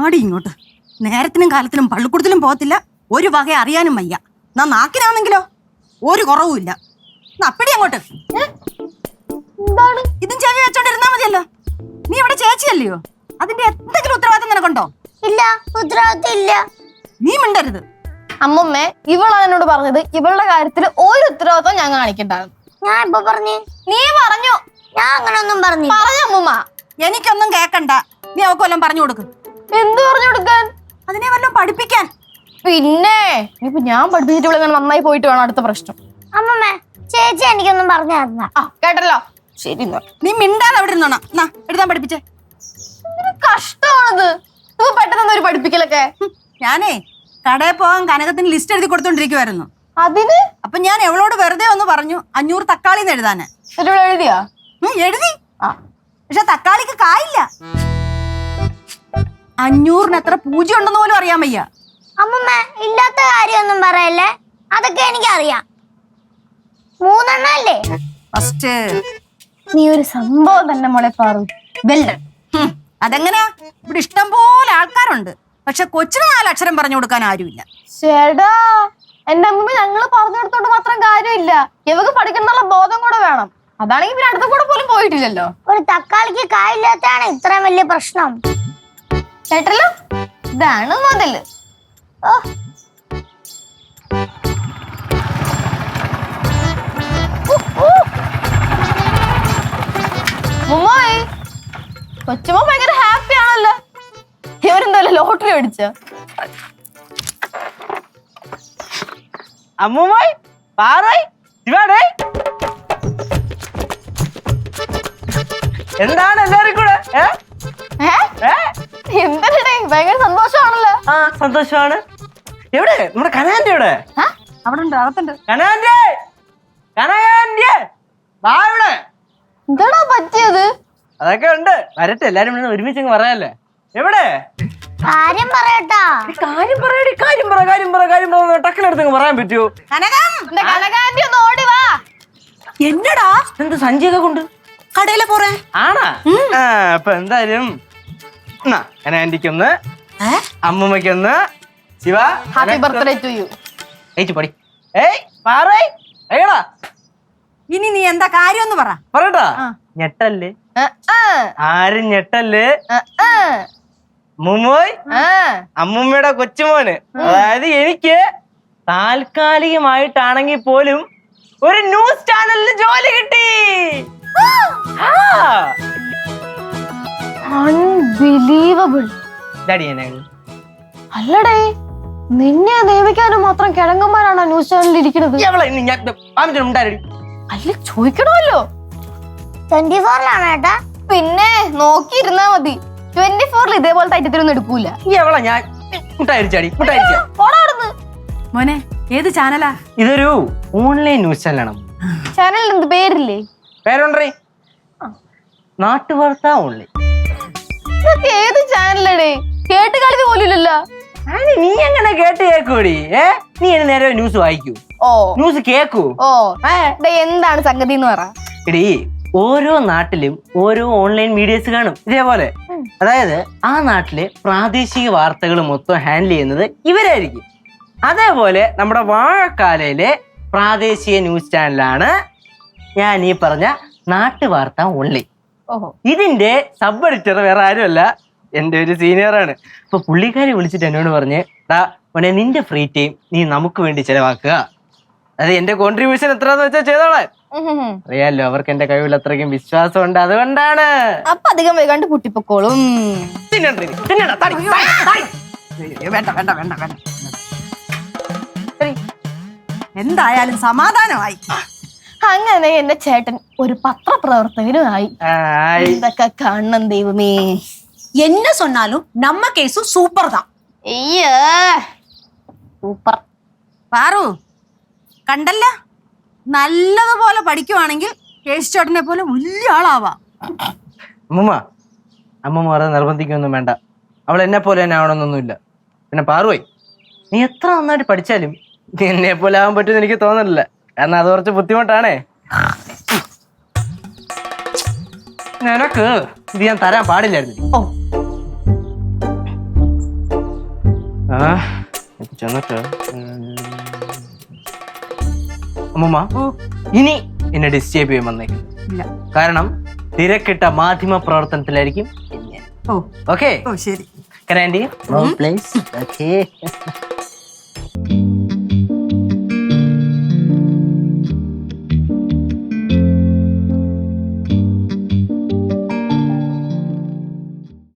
വാടി ഇങ്ങോട്ട്. നേരത്തിനും കാലത്തിനും പള്ളിക്കൂടത്തിലും പോകത്തില്ല, ഒരു വക അറിയാനും വയ്യ. നാ നാക്കിനാണെങ്കിലോ ഒരു കുറവുമില്ല. അപ്പടി അങ്ങോട്ട്. ഇതും ചെവി വെച്ചോണ്ടിരുന്നാ മതിയല്ലോ. നീ ഇവിടെ ചേച്ചിയല്ലയോ? അതിന്റെ എന്തെങ്കിലും ഉത്തരവാദിത്തം നിനക്കുണ്ടോ? ഇല്ല, ഉത്തരവാദിത്തം ഇല്ല. നീ മിണ്ടരുത്. അമ്മമ്മേ, ഇവളാണ് എന്നോട് പറഞ്ഞത് ഇവളുടെ കാര്യത്തിൽ ഒരു ഉത്തരവാദിത്തം ഞാൻ കാണിക്കണ്ടായിരുന്നു. ഞാൻ ഇപ്പൊ പറഞ്ഞു. നീ പറഞ്ഞു. ഞാൻ അങ്ങനൊന്നും പറഞ്ഞു. അമ്മമ്മ എനിക്കൊന്നും കേക്കണ്ട. നീ അവക്ക് വല്ലതും പറഞ്ഞു കൊടുക്കും. എന്ത് പറഞ്ഞു കൊടുക്കാൻ? അതിനെ വല്ലതും പഠിപ്പിക്കാൻ. പിന്നെ ഇപ്പൊ ഞാൻ പഠിപ്പിച്ചിട്ട് ഇവിടെ നന്നായി പോയിട്ട് വേണം അടുത്ത പ്രശ്നം. അമ്മമ്മ, ചേച്ചി എനിക്കൊന്നും പറഞ്ഞു തരുന്ന. കേട്ടല്ലോ. ശരി, നീ മിണ്ടാതെ അവിടെ ഇരുന്നോണ. എഴുതാൻ പഠിപ്പിച്ചേ. കഷ്ടമാണത്. ഇപ്പൊ പെട്ടെന്ന് ഒരു പഠിപ്പിക്കലൊക്കെ. ഞാനേ കടയിൽ പോകാൻ കനകത്തിന് ലിസ്റ്റ് എഴുതി കൊടുത്തോണ്ടിരിക്കുവായിരുന്നു. അതിന് അപ്പൊ ഞാൻ എവളോട് വെറുതെ ഒന്ന് പറഞ്ഞു 500 തക്കാളിന്ന് എഴുതാന്. എഴുതിയാ? എഴുതി. പക്ഷെ തക്കാളിക്ക് കായില്ല. 500-ന് എത്ര പൂജ്യം ഉണ്ടെന്ന് പോലും അറിയാൻ വയ്യ. അമ്മമ്മ, ഇല്ലാത്ത കാര്യമൊന്നും പറയല്ലേ, അതൊക്കെ എനിക്കറിയാം. 3 അല്ലേ ഫസ്റ്റ്? നീ ഒരു സംഭവം തന്നെ മോളെ പാറു. അതെങ്ങനെയാ? ഇവിടെ ഇഷ്ടം പോലെ ആൾക്കാരുണ്ട്, പക്ഷെ കൊച്ചിന് 4 അക്ഷരം പറഞ്ഞു കൊടുക്കാൻ ആരുമില്ല. ചേടാ, എന്റെ അമ്മ ഞങ്ങള് പറഞ്ഞെടുത്തോണ്ട് മാത്രം കാര്യമില്ല. ഇവക്ക് പഠിക്കണമെന്നുള്ള ബോധം കൂടെ വേണം. അതാണെങ്കിൽ പിന്നെ അടുത്ത കൂടെ പോലും പോയിട്ടില്ലല്ലോ. ഒരു തക്കാളിക്ക് കായില്ലാത്തതാണ് ഇത്രയും വലിയ പ്രശ്നം. കേട്ടല്ലോ, ഇതാണ് മുതല്. മുമ്മായി കൊച്ചുമോ ഭയങ്കര ഹാപ്പി ആണല്ലോ. ഇവരെന്തല്ലോ ലോട്ടറി അടിച്ച. അമ്മൂമ്മ, പാറായി, ശിവാടേ, എന്താണ് എല്ലാരും കൂടെ? എന്തേ ഭയങ്കര സന്തോഷമാണല്ലോ. ആ, സന്തോഷമാണ്. എവിടെ നമ്മുടെ കനാന്റെ? എവിടെ? അവിടെ ഉണ്ട്, അകത്തുണ്ട്. കനാന്റെ, കനകാന്റെ, വാ ഇവിടെ. എന്താടാ പറ്റിയത്? അതൊക്കെ ഉണ്ട്, വരട്ടെ. എല്ലാരും ഒരുമിച്ച് പറയാല്ലേ. എവിടെ? കാര്യം പറയട്ടാ. കാര്യം പറയടി, കാര്യം പറ, കാര്യം പറ, കാര്യം പറ. ടക്കിനടുത്ത് പറയാൻ പറ്റുമോ? കനകാന്റി ഒന്ന് ഓടി വാ. എന്നടാ എന്ത് സഞ്ചിയൊക്കെ കൊണ്ട് കടയിലെ പോറേ ആണാ? അപ്പൊ എന്തായാലും കനാന്റിക്കൊന്ന്, അമ്മൂമ്മയ്ക്കൊന്ന്. Shiva, happy birthday to you. പടി. ഏയ് പാറേ, ഏടാ. ഇനി നീ എന്താ കാര്യം ഒന്ന് പറയട്ടാ. ഞെട്ടല്ലേ, ആരും ഞെട്ടല്ലേ. മുമ്മോയ്, അമ്മൂമ്മയുടെ കൊച്ചുമോന്, അതായത് എനിക്ക് താൽക്കാലികമായിട്ടാണെങ്കിൽ പോലും ഒരു ന്യൂസ് ചാനലിൽ ജോലി കിട്ടി. അൺബിലീവബിൾ. അല്ലടേ, നിന്നെ നിയമിക്കാനും മാത്രം കിഴങ്ങന്മാരാണോ ന്യൂസ് ചാനലിൽ ഇരിക്കുന്നത്? അല്ല, ചോദിക്കണമല്ലോ. 24-ലാണ് ഏട്ടാ. പിന്നെ നോക്കിയിരുന്നാ മതി. 24-ൽ ഇതേപോലത്തെ ഐറ്റത്തിലൊന്നും എടുക്കൂല. മോനെ, ഏത് ചാനലാ? ഇതൊരു ഓൺലൈൻ ന്യൂസ് ചാനലാണ്. ചാനലിൽ എന്ത് പേരില്ലേ? പേരുണ്ടേ, നാട്ടുവാർത്ത ഓൺലൈൻ. ഇതൊക്കെ ഏത് ചാനലടേ? കേട്ട് കളിച്ച് പോലില്ലല്ലോ. നീ എങ്ങനെ കേട്ട് കേക്കൂടി? നീ നേരെ ന്യൂസ് വായിക്കൂ, ന്യൂസ് കേക്കൂ. എന്താണ് സംഗതി എന്ന് പറ. എടീ, ഓരോ നാട്ടിലും ഓരോ ഓൺലൈൻ മീഡിയസ് കാണും ഇതേപോലെ. അതായത് ആ നാട്ടിലെ പ്രാദേശിക വാർത്തകൾ മൊത്തം ഹാൻഡിൽ ചെയ്യുന്നത് ഇവരായിരിക്കും. അതേപോലെ നമ്മുടെ വാഴക്കാലയിലെ പ്രാദേശിക ന്യൂസ് ചാനലാണ് ഞാൻ ഈ പറഞ്ഞ നാട്ടുവാർത്ത ഓൺലൈൻ. ഇതിന്റെ സബ് എഡിറ്റർ വേറെ ആരുമല്ല, എൻ്റെ ഒരു സീനിയറാണ്. അപ്പൊ പുള്ളിക്കാരി വിളിച്ചിട്ട് എന്നോട് പറഞ്ഞ്, മോനെ, നിന്റെ ഫ്രീ ടൈം നീ നമുക്ക് വേണ്ടി ചെലവാക്കുക. അത് എന്റെ കോൺട്രിബ്യൂഷൻ എത്രയാന്ന് വെച്ചാൽ ചെയ്തോളാൻ. അറിയാലോ, അവർക്ക് എന്റെ കഴിവിൽ അത്രയ്ക്കും വിശ്വാസമുണ്ട്, അതുകൊണ്ടാണ്. അപ്പൊ അധികം വേഗാണ്ട് പൊട്ടിപ്പൊക്കോളും. എന്തായാലും സമാധാനമായി. അങ്ങനെ എന്റെ ചേട്ടൻ ഒരു പത്രപ്രവർത്തകനുമായി. ഇതൊക്കെ കാണണം ദൈവമേ. என்ன சொன்னாலும் நம்ம கேஸும் சூப்பர் தான். സൂപ്പർ. പാറു, കണ്ടല്ല, നല്ലതുപോലെ പഠിക്കുവാണെങ്കിൽ കേശുചേട്ടനെ പോലെ വലിയ ആളാവാം. അമ്മ വേറെ നിർബന്ധിക്കൊന്നും വേണ്ട. അവൾ എന്നെ പോലെ തന്നെ ആവണമെന്നൊന്നുമില്ല. പിന്നെ പാറുപോയി, നീ എത്ര നന്നായിട്ട് പഠിച്ചാലും നീ എന്നെ പോലെ ആവാൻ പറ്റുമെന്ന് എനിക്ക് തോന്നുന്നില്ല. കാരണം അത് കുറച്ച് ബുദ്ധിമുട്ടാണേ. നിനക്ക് ഇത് ഞാൻ തരാൻ പാടില്ലായിരുന്നു. ചെന്നിട്ട് അമ്മൂമ്മ ഓ ഇനി എന്നെ ഡിസ്റ്റർബ് ചെയ്യാൻ വന്നേക്കും. ഇല്ല. കാരണം തിരക്കിട്ട മാധ്യമ പ്രവർത്തനത്തിലായിരിക്കും ഞാൻ. ഓ ഓക്കെ ഓ ശരി. Can I please? Okay.